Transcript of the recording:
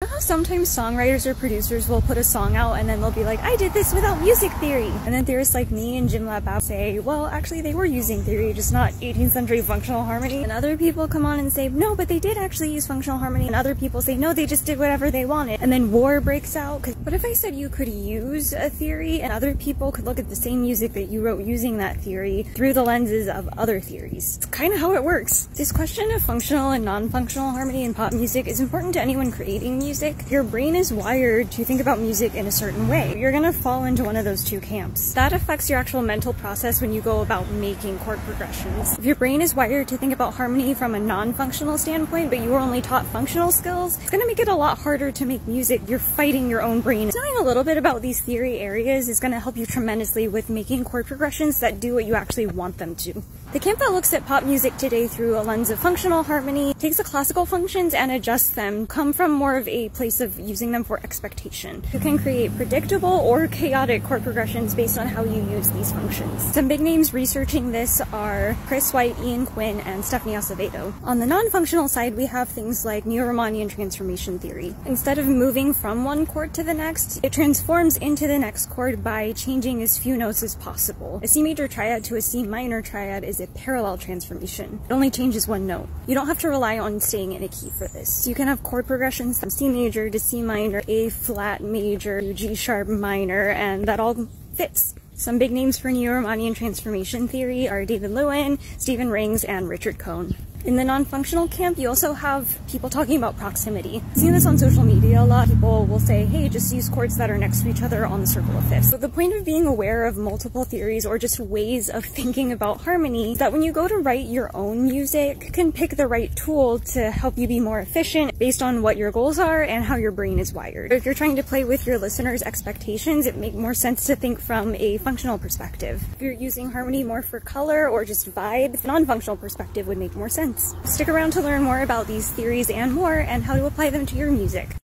You know how sometimes songwriters or producers will put a song out and then they'll be like, I did this without music theory. And then theorists like me and Jim Lab say, well, actually they were using theory, just not 18th century functional harmony. And other people come on and say, no, but they did actually use functional harmony. And other people say, no, they just did whatever they wanted. And then war breaks out. What if I said you could use a theory and other people could look at the same music that you wrote using that theory through the lenses of other theories? It's kind of how it works. This question of functional and non-functional harmony in pop music is important to anyone creating music. Your brain is wired to think about music in a certain way. You're gonna fall into one of those two camps. That affects your actual mental process when you go about making chord progressions. If your brain is wired to think about harmony from a non-functional standpoint, but you were only taught functional skills, it's gonna make it a lot harder to make music. You're fighting your own brain. Knowing a little bit about these theory areas is gonna help you tremendously with making chord progressions that do what you actually want them to. The camp that looks at pop music today through a lens of functional harmony takes the classical functions and adjusts them, come from more of a place of using them for expectation. You can create predictable or chaotic chord progressions based on how you use these functions. Some big names researching this are Chris White, Ian Quinn, and Stephanie Acevedo. On the non-functional side, we have things like Neo-Riemannian transformation theory. Instead of moving from one chord to the next, it transforms into the next chord by changing as few notes as possible. A C major triad to a C minor triad is a parallel transformation. It only changes one note. You don't have to rely on staying in a key for this. You can have chord progressions from C major to C minor, A flat major, G sharp minor, and that all fits. Some big names for Neo-Riemannian transformation theory are David Lewin, Stephen Rings, and Richard Cohn. In the non-functional camp, you also have people talking about proximity. I've seen this on social media a lot. People will say, hey, just use chords that are next to each other on the circle of fifths. So the point of being aware of multiple theories or just ways of thinking about harmony is that when you go to write your own music, you can pick the right tool to help you be more efficient based on what your goals are and how your brain is wired. If you're trying to play with your listeners' expectations, it makes more sense to think from a functional perspective. If you're using harmony more for color or just vibe, the non-functional perspective would make more sense. Stick around to learn more about these theories and more, and how to apply them to your music.